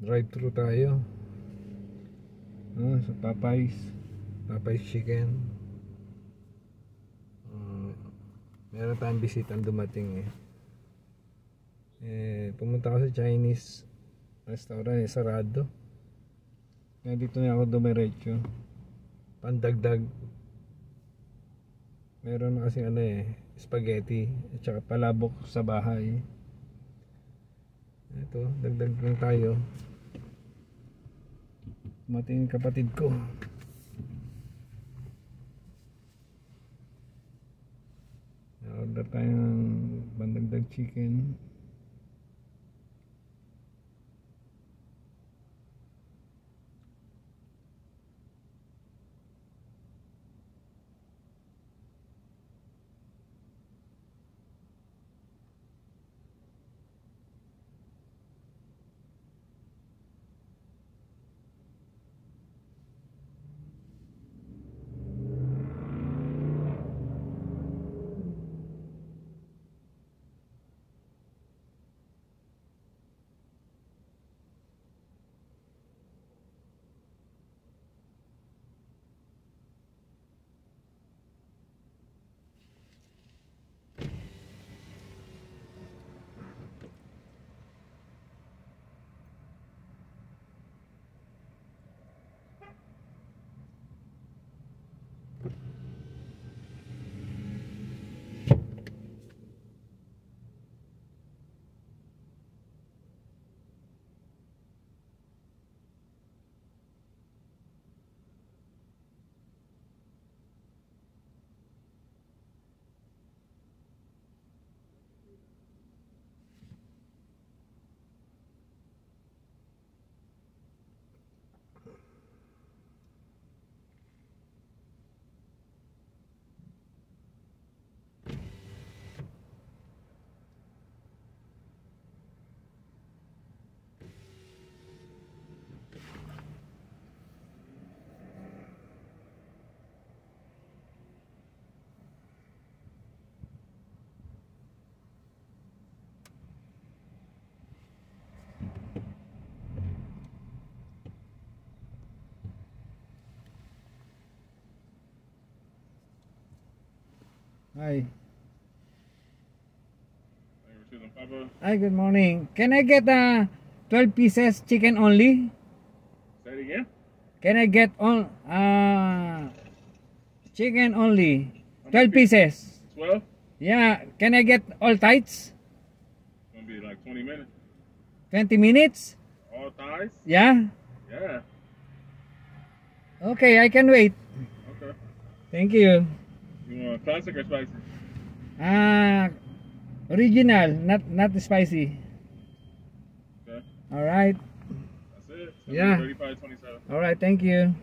Drive-thru tayo. Sa Popeyes Chicken. Meron tayong bisitang dumating pumunta ako sa Chinese restaurant, sarado. Kaya dito na ako dumiretso. Pandagdag. Meron na kasi spaghetti at saka palabok sa bahay. Ito, dagdag lang tayo. Dumating yung kapatid ko. Order tayo ng pandagdag chicken. Hi. Hi, good morning. Can I get 12 pieces chicken only? Say it again? Can I get chicken only? 12 pieces. 12? Yeah, can I get all thighs? It's gonna be like 20 minutes. 20 minutes? All thighs? Yeah? Yeah. Okay, I can wait. Okay. Thank you. You want classic or spicy? Original, not spicy. Okay. All right. That's it. Yeah. 35.27. All right, thank you.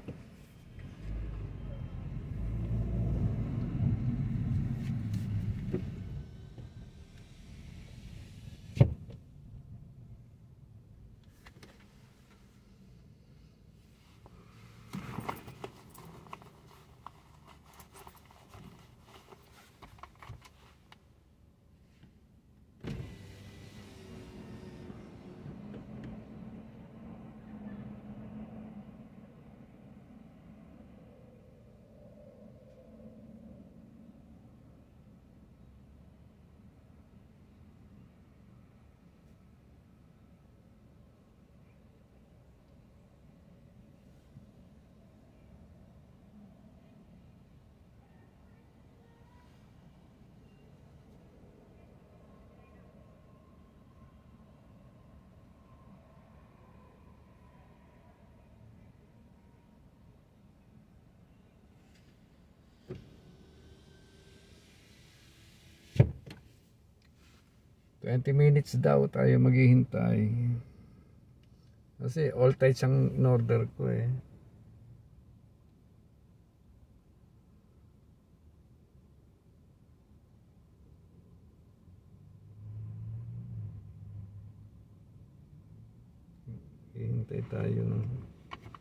$20 minutes daw tayo maghihintay. Kasi all types ang in-order ko Hihintay tayo ng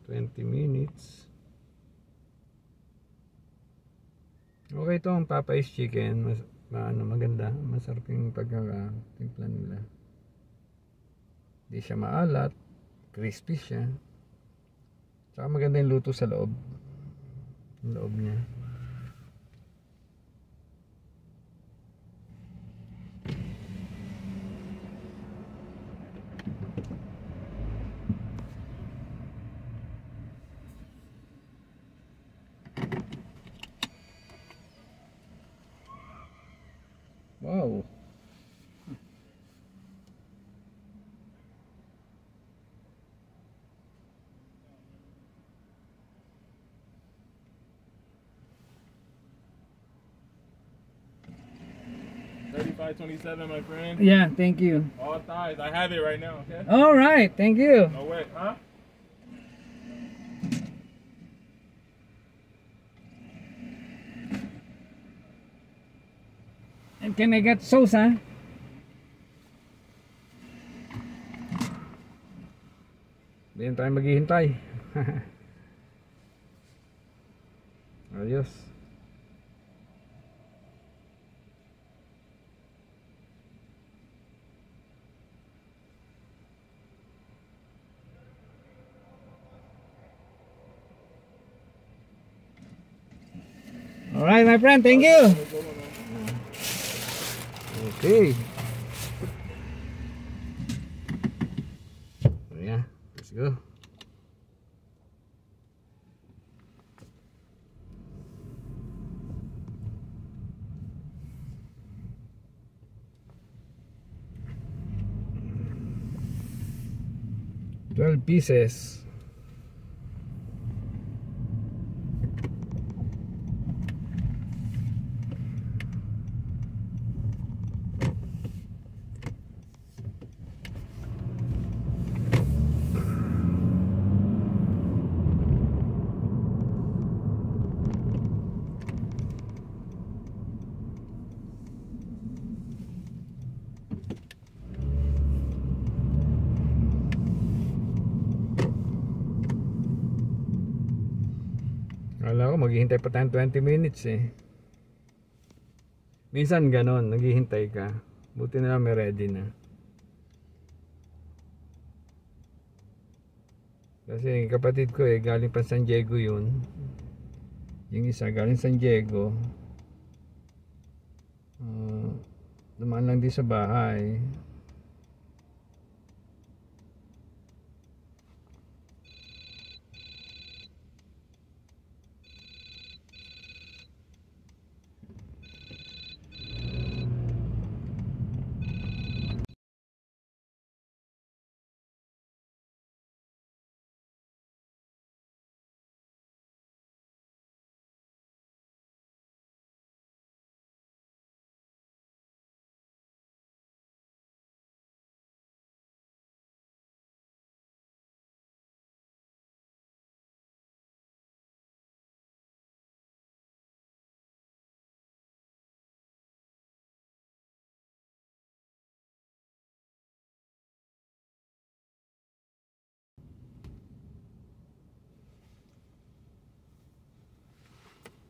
20 minutes. Okay, ito ang Popeyes chicken. Maganda, masarap yung pagkakatimpla nila. Hindi siya maalat, crispy siya. Tsaka maganda yung luto sa loob. Yung loob niya. Wow. $35.27, my friend. Yeah, thank you. All thighs. I have it right now, okay? All right, thank you. No way, huh? And can I get sauce? Diyan tayo maghihintay. Ayos. All right, my friend, thank you. Okay. Yeah, let's go. $12 pieces. Akala ko maghihintay pa tayong 20 minutes eh. Minsan ganon, naghihintay ka. Buti na lang may ready na. Kasi kapatid ko eh, galing pa San Diego yun. Yung isa galing San Diego. Dumaan lang din sa bahay.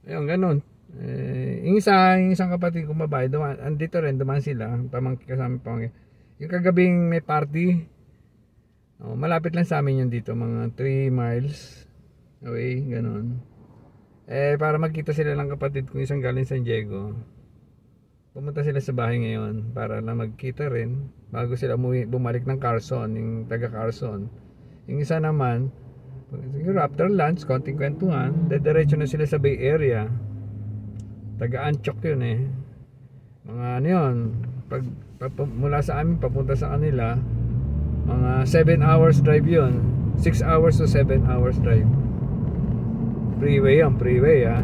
Ayun, ganun. Yung isang kapatid ko babae, andito rin, dumaan sila, kasama pamangkin. Yung kagabing may party, malapit lang sa amin yun dito, mga 3 miles away, ganun. Para magkita sila ng kapatid ko, isang galing San Diego. Pumunta sila sa bahay ngayon, para lang magkita rin, bago sila bumalik ng Carson, yung taga Carson. Yung isa naman, siguro after lunch, konting kwentuhan, diretso na sila sa Bay Area. Taga Antioch yun eh. Mga ano yun, mula sa amin papunta sa kanila, mga 7 hours drive yun. 6 hours to 7 hours drive. Freeway yan, freeway ah.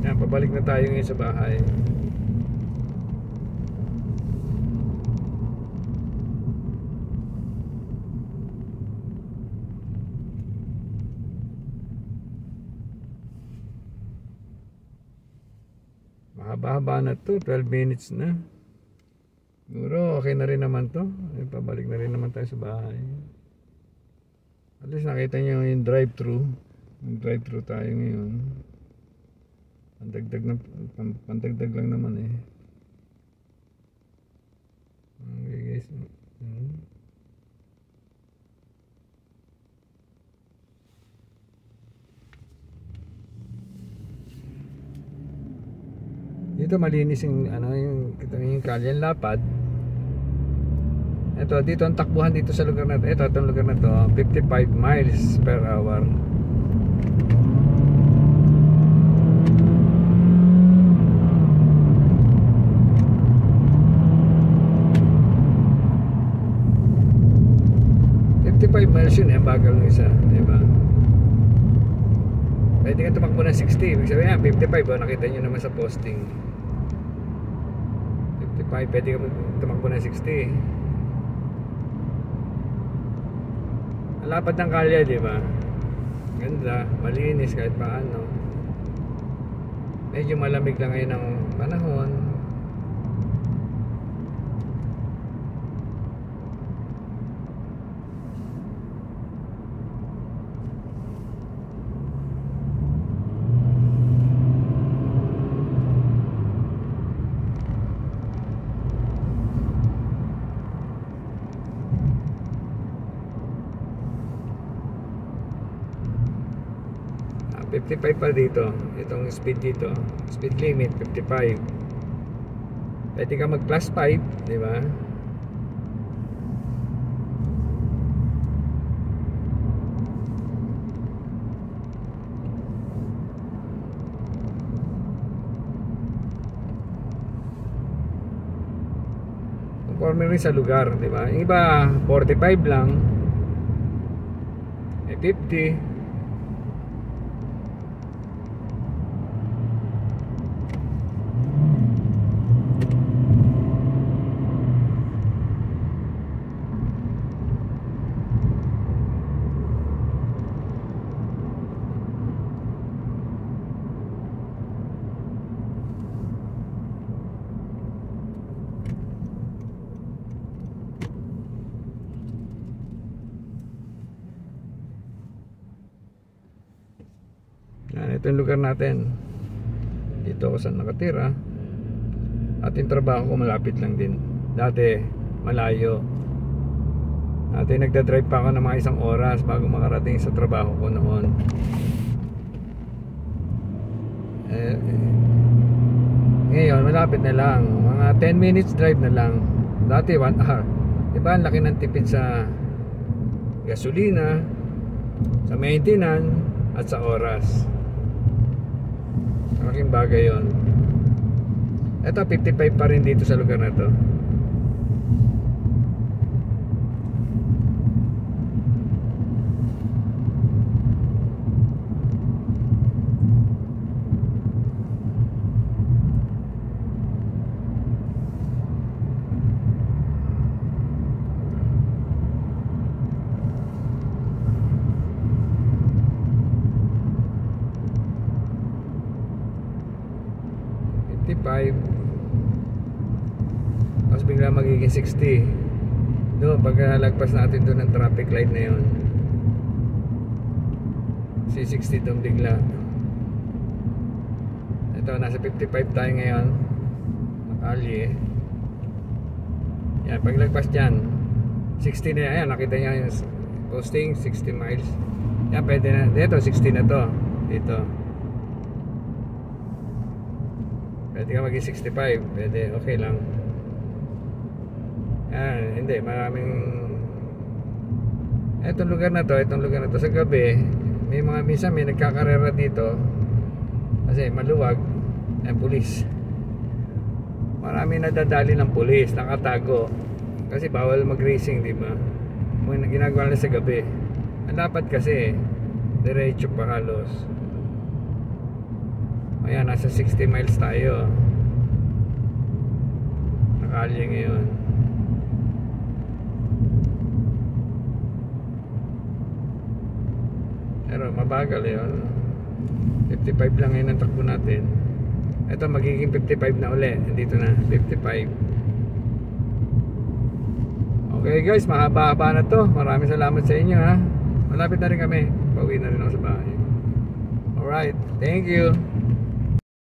Yan, pabalik na tayo ngayon sa bahay. Mahaba-haba na to, 12 minutes na. Siguro okay na rin naman to. Pabalik na rin naman tayo sa bahay. At least nakita nyo yung drive-thru. Yung drive-thru tayo ngayon. Pandagdag lang naman eh. Okay guys. Dito malinis yung ano yung kalye, lapad. Ito dito ang takbuhan dito sa lugar na to. Ito itong lugar na to, 55 miles per hour. Miles yun, bagal ng isa, diba? Pwede ka tumakbo ng 60, ibig sabihin 55, nakita nyo naman sa posting 55, pwede ka tumakbo ng 60. Malapad ng kalye, diba? Ganda, malinis kahit paano. Medyo malamig lang ngayon ng panahon. Ah, 55 pa dito. Itong speed dito, speed limit 55. Pwede ka mag plus 5, di ba? Conforme rin sa lugar, di ba? Yung iba 45 lang, 50. Ito yung lugar natin. Dito ako saan nakatira. At yung trabaho ko malapit lang din. Dati malayo. Dati nagdadrive pa ako ng mga 1 oras bago makarating sa trabaho ko noon. Ngayon malapit na lang. Mga 10 minutes drive na lang. Dati 1 hour. Diba ang laki ng tipid sa gasolina, sa maintenance at sa oras. Malaking bagay yun. Ito 55 pa rin dito sa lugar na to. Tapos bigla magiging 60 doon pag lagpas natin doon ng traffic light na yun. C60 doon bigla. Ito nasa 55 tayo ngayon makalye. Yan pag lagpas dyan 60 na yan, nakita nyo yung posting 60 miles. Yan pwede na dito, 60 na to dito. Pwede ka maging 65, pwede, okay lang. Yan, hindi, maraming itong lugar na to sa gabi, may mga minsan may nagkakarera dito kasi maluwag ang pulis. Marami nadadali ng pulis, nakatago kasi bawal mag-racing, di ba? Kung ginagawa nila sa gabi. Ang dapat kasi diretso pa halos. Ayan, nasa 60 miles tayo. Nakalye ngayon. Pero mabagal yun. 55 lang ngayon ang takbo natin. Ito magiging 55 na uli. Dito na, 55. Okay guys, mahaba-haba na to. Maraming salamat sa inyo ha. Malapit na rin kami. Pauwi na rin ako sa bahay. Alright, thank you.